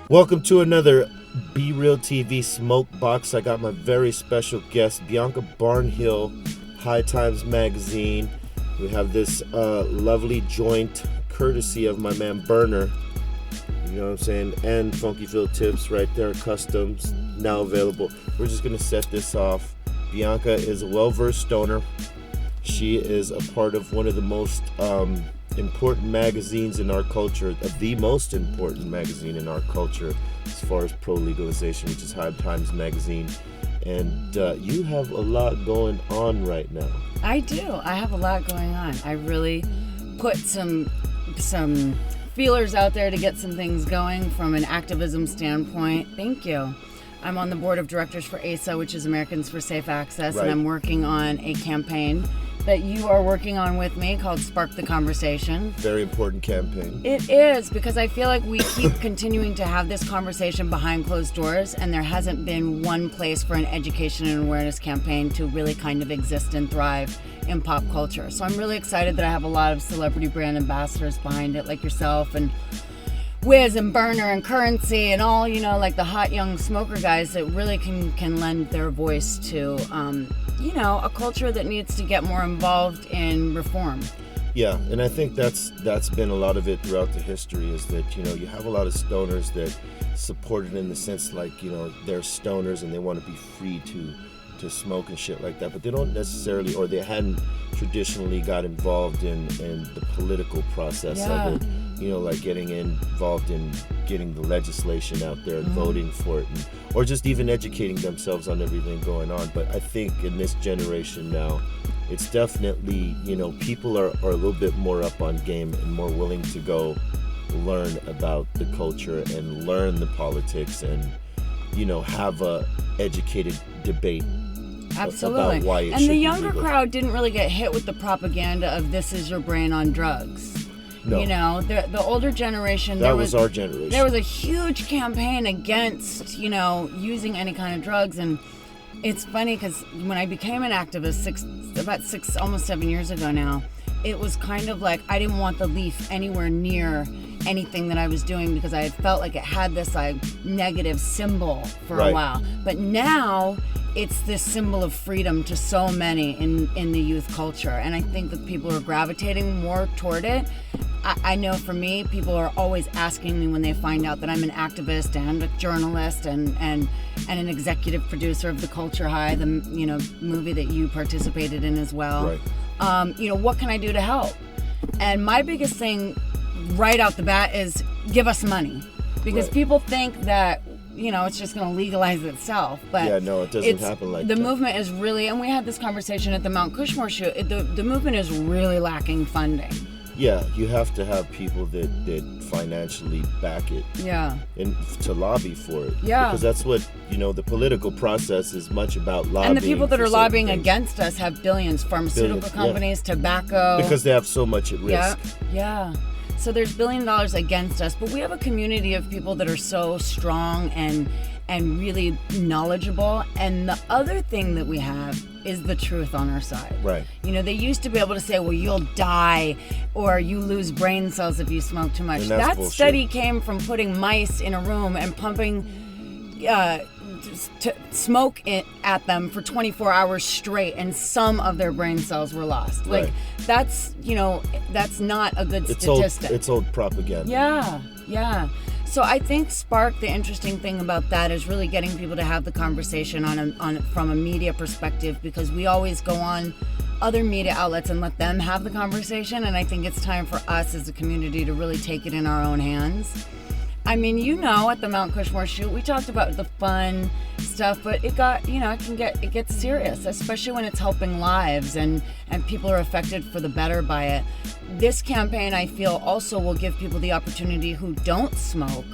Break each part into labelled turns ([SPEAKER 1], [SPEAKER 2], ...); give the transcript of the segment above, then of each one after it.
[SPEAKER 1] Welcome to another BREALTV Smokebox. I got my very special guest, Bianca Barnhill, High Times Magazine. We have this lovely joint courtesy of my man Burner. You know what I'm saying? And Funky Phil Tips right there, customs, now available. We're just going to set this off. Bianca is a well-versed stoner. She is a part of one of the most important magazines in our culture, the most important magazine in our culture as far as pro-legalization, which is High Times Magazine. And you have a lot going on right now.
[SPEAKER 2] I do. I have a lot going on. I really put some feelers out there to get some things going from an activism standpoint. Thank you. I'm on the board of directors for ASA, which is Americans for Safe Access,
[SPEAKER 1] Right.
[SPEAKER 2] and I'm working on a campaign that you are working on with me called Spark the Conversation.
[SPEAKER 1] Very important campaign.
[SPEAKER 2] It is, because I feel like we keep continuing to have this conversation behind closed doors, and there hasn't been one place for an education and awareness campaign to really kind of exist and thrive in pop culture. So I'm really excited that I have a lot of celebrity brand ambassadors behind it, like yourself and Wiz and Burner and Currency and all, you know, like the hot young smoker guys that really can lend their voice to, you know, a culture that needs to get more involved in reform.
[SPEAKER 1] Yeah, and I think that's been a lot of it throughout the history, is that, you know, you have a lot of stoners that support it in the sense like, you know, they're stoners and they want to be free to smoke and shit like that, but they don't necessarily, or they hadn't traditionally got involved in the political process of it, you know, like getting involved in getting the legislation out there and voting for it, or just even educating themselves on everything going on. But I think in this generation now, it's definitely, you know, people are a little bit more up on game and more willing to go learn about the culture and learn the politics and, you know, have a educated debate.
[SPEAKER 2] Absolutely.
[SPEAKER 1] About why it
[SPEAKER 2] and
[SPEAKER 1] should
[SPEAKER 2] the
[SPEAKER 1] be
[SPEAKER 2] younger
[SPEAKER 1] legal.
[SPEAKER 2] crowd didn't really get hit with the propaganda of this is your brain on drugs.
[SPEAKER 1] No.
[SPEAKER 2] You know, the older generation,
[SPEAKER 1] That was our generation.
[SPEAKER 2] There was a huge campaign against, you know, using any kind of drugs. And it's funny because when I became an activist about almost 7 years ago now, it was kind of like I didn't want the leaf anywhere near anything that I was doing because I had felt like it had this like negative symbol for a while. But now it's this symbol of freedom to so many in the youth culture. And I think that people are gravitating more toward it. I know for me, people are always asking me when they find out that I'm an activist and a journalist and an executive producer of The Culture High, the, you know, movie that you participated in as well.
[SPEAKER 1] Right.
[SPEAKER 2] You know, what can I do to help? And my biggest thing right out the bat is give us money. Because people think that, you know, it's just going to legalize itself. But
[SPEAKER 1] yeah, no, it doesn't happen like that.
[SPEAKER 2] The movement is really, and we had this conversation at the Mount Cushmore shoot, the movement is really lacking funding.
[SPEAKER 1] Yeah, you have to have people that financially back it.
[SPEAKER 2] Yeah.
[SPEAKER 1] And to lobby for it.
[SPEAKER 2] Yeah.
[SPEAKER 1] Because that's what, you know, the political process is much about lobbying.
[SPEAKER 2] And the people that
[SPEAKER 1] for
[SPEAKER 2] are
[SPEAKER 1] certain
[SPEAKER 2] lobbying
[SPEAKER 1] things.
[SPEAKER 2] against us have billions, pharmaceutical
[SPEAKER 1] Billions,
[SPEAKER 2] companies, tobacco.
[SPEAKER 1] Because they have so much at risk.
[SPEAKER 2] Yeah. So there's $1 billion against us, but we have a community of people that are so strong and really knowledgeable. And the other thing that we have is the truth on our side.
[SPEAKER 1] Right.
[SPEAKER 2] You know, they used to be able to say, well, you'll die or you lose brain cells if you smoke too much.
[SPEAKER 1] And that's
[SPEAKER 2] That
[SPEAKER 1] bullshit.
[SPEAKER 2] study came from putting mice in a room and pumping smoke at them for 24 hours straight, and some of their brain cells were lost. Like, that's, you know, that's not a good statistic.
[SPEAKER 1] It's old propaganda.
[SPEAKER 2] Yeah. So I think Spark, the interesting thing about that is really getting people to have the conversation from a media perspective, because we always go on other media outlets and let them have the conversation, and I think it's time for us as a community to really take it in our own hands. I mean, you know, at the Mount Cushmore shoot, we talked about the fun stuff, but it got, you know, it gets serious, especially when it's helping lives and people are affected for the better by it. This campaign, I feel, also will give people the opportunity who don't smoke,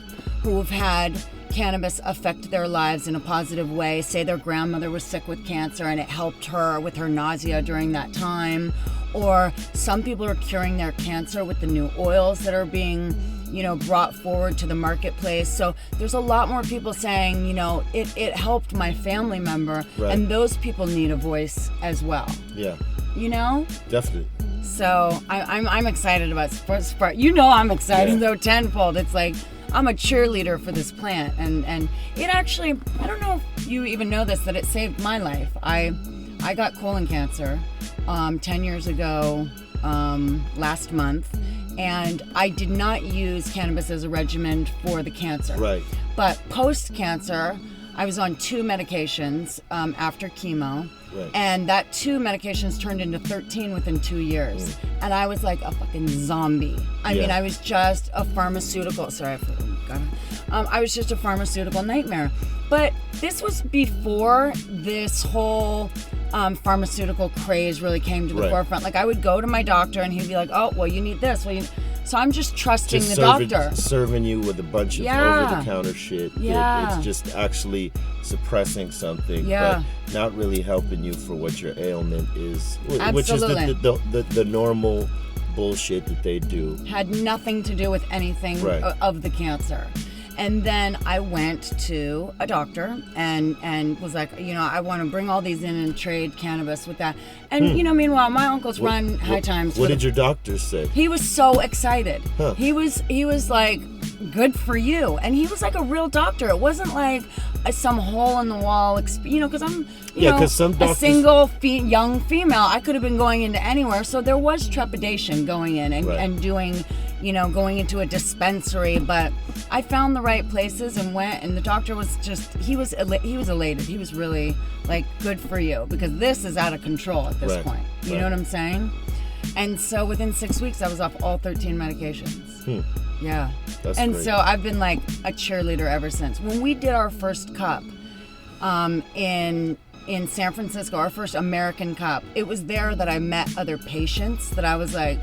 [SPEAKER 2] who have had cannabis affect their lives in a positive way. Say their grandmother was sick with cancer and it helped her with her nausea during that time. Or some people are curing their cancer with the new oils that are being, you know, brought forward to the marketplace. So there's a lot more people saying, you know, it helped my family member, and those people need a voice as well.
[SPEAKER 1] Yeah.
[SPEAKER 2] You know?
[SPEAKER 1] Definitely.
[SPEAKER 2] So I'm excited about Spark. You know I'm excited though tenfold. It's like I'm a cheerleader for this plant, and it actually, I don't know if you even know this, that it saved my life. I got colon cancer 10 years ago last month, and I did not use cannabis as a regimen for the cancer.
[SPEAKER 1] Right.
[SPEAKER 2] But post-cancer, I was on 2 medications after chemo.
[SPEAKER 1] Right.
[SPEAKER 2] And that 2 medications turned into 13 within 2 years. And I was like a fucking zombie. I mean, I was just a pharmaceutical, I was just a pharmaceutical nightmare. But this was before this whole pharmaceutical craze really came to the forefront. Like, I would go to my doctor and he'd be like, oh, well, you need this. Well, so I'm just trusting the doctor.
[SPEAKER 1] Serving you with a bunch of over-the-counter shit.
[SPEAKER 2] Yeah.
[SPEAKER 1] It's just actually suppressing something, but not really helping you for what your ailment is.
[SPEAKER 2] Absolutely.
[SPEAKER 1] Which is the normal bullshit that they do.
[SPEAKER 2] Had nothing to do with anything of the cancer. And then I went to a doctor and was like, I want to bring all these in and trade cannabis with that. And, meanwhile, my uncles run High Times.
[SPEAKER 1] What did your doctor say?
[SPEAKER 2] He was so excited.
[SPEAKER 1] Huh.
[SPEAKER 2] He was like, good for you. And he was like a real doctor. It wasn't like some hole in the wall, because I'm,
[SPEAKER 1] some doctors,
[SPEAKER 2] a single young female. I could have been going into anywhere. So there was trepidation going in and doing, going into a dispensary. But I found the right places and went, and the doctor was just, he was elated. He was really like, good for you, because this is out of control at this point. You know what I'm saying? And so within 6 weeks, I was off all 13 medications. Yeah.
[SPEAKER 1] That's
[SPEAKER 2] and
[SPEAKER 1] great.
[SPEAKER 2] So I've been like a cheerleader ever since. When we did our first cup in San Francisco, our first American cup, it was there that I met other patients that I was like,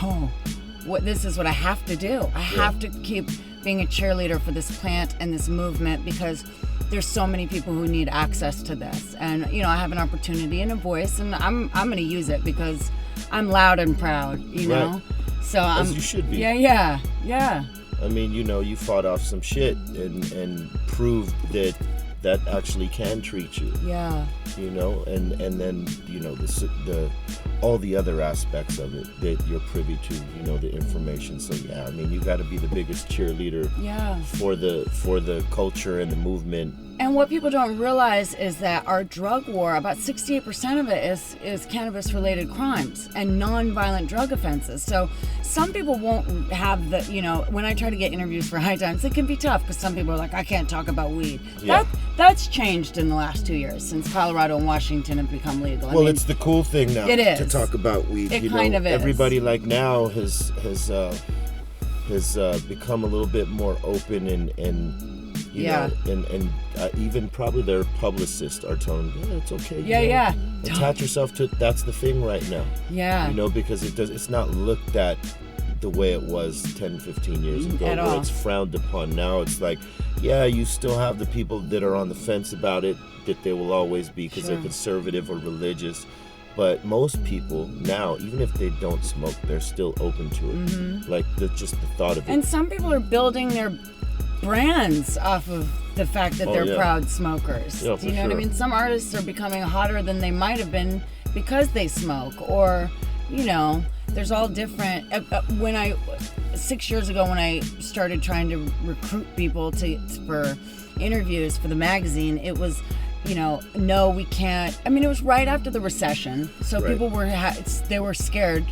[SPEAKER 2] oh, this is what I have to do. I have to keep being a cheerleader for this plant and this movement, because there's so many people who need access to this. And, I have an opportunity and a voice, and I'm going to use it because I'm loud and proud, know? So
[SPEAKER 1] as you should be.
[SPEAKER 2] Yeah.
[SPEAKER 1] I mean, you fought off some shit and proved that actually can treat you.
[SPEAKER 2] Yeah.
[SPEAKER 1] And then the all the other aspects of it that you're privy to, the information. So I mean, you got to be the biggest cheerleader for the culture and the movement.
[SPEAKER 2] And what people don't realize is that our drug war, about 68% of it is cannabis-related crimes and non-violent drug offenses. So some people won't have the, when I try to get interviews for High Times, it can be tough because some people are like, I can't talk about weed.
[SPEAKER 1] Yeah.
[SPEAKER 2] That's changed in the last 2 years since Colorado and Washington have become legal.
[SPEAKER 1] Well, it's the cool thing now to talk about weed.
[SPEAKER 2] It kind of is.
[SPEAKER 1] Everybody like now has become a little bit more open and even probably their publicists are telling them, it's okay. Attach yourself to it. That's the thing right now.
[SPEAKER 2] Yeah.
[SPEAKER 1] Because it's not looked at the way it was 10, 15 years ago,
[SPEAKER 2] at
[SPEAKER 1] where
[SPEAKER 2] all.
[SPEAKER 1] it's frowned upon. Now it's like, you still have the people that are on the fence about it, that they will always be because they're conservative or religious. But most people now, even if they don't smoke, they're still open to it. Like just the thought of it.
[SPEAKER 2] And some people are building their brands off of the fact that they're proud smokers.
[SPEAKER 1] Yeah,
[SPEAKER 2] Do you know what I mean? Some artists are becoming hotter than they might have been because they smoke, or there's all different. 6 years ago when I started trying to recruit people for interviews for the magazine, it was, no, we can't. I mean, it was right after the recession, so people they were scared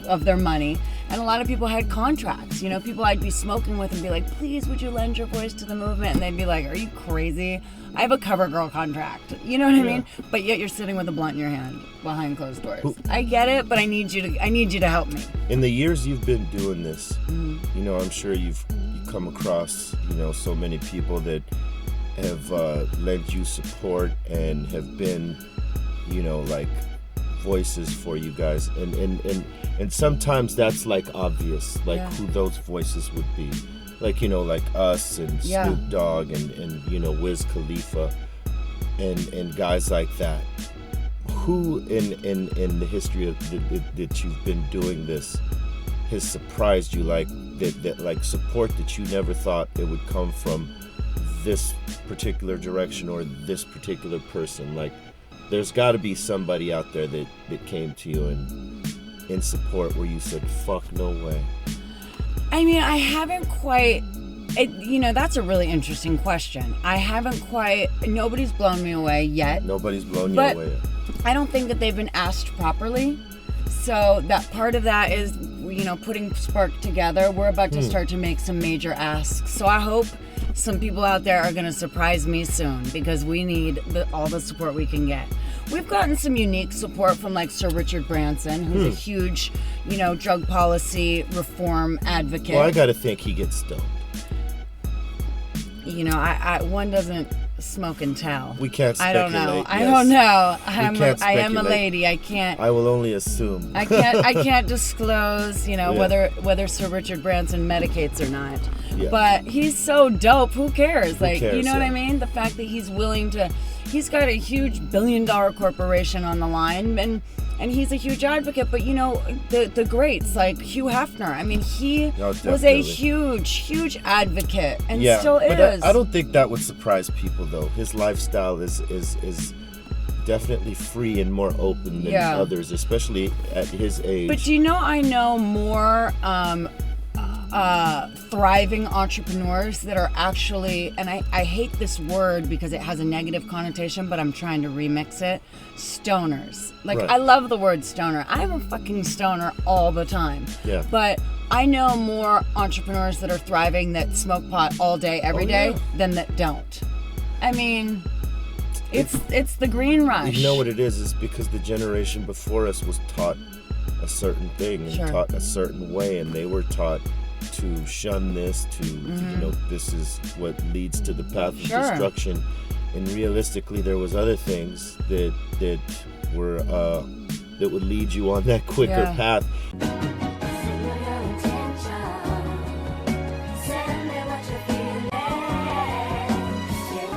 [SPEAKER 2] of their money, and a lot of people had contracts. People I'd be smoking with and be like, please, would you lend your voice to the movement? And they'd be like, are you crazy? I have a CoverGirl contract. You know what I mean? But yet you're sitting with a blunt in your hand behind closed doors. I get it, but I need you to help me.
[SPEAKER 1] In the years you've been doing this, I'm sure you've come across, so many people that have lent you support and have been, like voices for you guys, and sometimes that's like obvious, like who those voices would be, like like us and Snoop Dogg and Wiz Khalifa and guys like that. Who in the history of that you've been doing this has surprised you, like that like support that you never thought it would come from this particular direction or this particular person? Like, there's got to be somebody out there that came to you and in support where you said, fuck, no way.
[SPEAKER 2] I mean, I haven't quite That's a really interesting question. Nobody's blown me away yet.
[SPEAKER 1] Nobody's blown you away yet.
[SPEAKER 2] I don't think that they've been asked properly. So that part of that is, putting Spark together. We're about to start to make some major asks. So I hope some people out there are going to surprise me soon, because we need all the support we can get. We've gotten some unique support from like Sir Richard Branson, who's a huge, drug policy reform advocate.
[SPEAKER 1] Well, I got to think he gets stoned.
[SPEAKER 2] One doesn't smoke and tell.
[SPEAKER 1] We can't speculate.
[SPEAKER 2] I don't know. I am a
[SPEAKER 1] speculate.
[SPEAKER 2] lady. I can't.
[SPEAKER 1] I will only assume.
[SPEAKER 2] I can't disclose, whether Sir Richard Branson medicates or not.
[SPEAKER 1] Yeah.
[SPEAKER 2] But he's so dope. Who cares? What I
[SPEAKER 1] cares?
[SPEAKER 2] mean? The fact that he's willing to. He's got a huge $1 billion corporation on the line, and he's a huge advocate. But the greats like Hugh Hefner. I mean, he was a huge advocate, and still is.
[SPEAKER 1] But I don't think that would surprise people, though. His lifestyle is definitely free and more open than others, especially at his age.
[SPEAKER 2] But I know more thriving entrepreneurs that are actually, and I hate this word because it has a negative connotation, but I'm trying to remix it, stoners. Like,
[SPEAKER 1] right.
[SPEAKER 2] I love the word stoner. I'm a fucking stoner all the time.
[SPEAKER 1] Yeah.
[SPEAKER 2] But I know more entrepreneurs that are thriving that smoke pot all day, every day, than that don't. I mean, it's the green rush.
[SPEAKER 1] You know what it is because the generation before us was taught a certain thing and taught a certain way, and they were taught to shun this, this is what leads to the path of destruction. And realistically, there was other things that were that would lead you on that quicker path.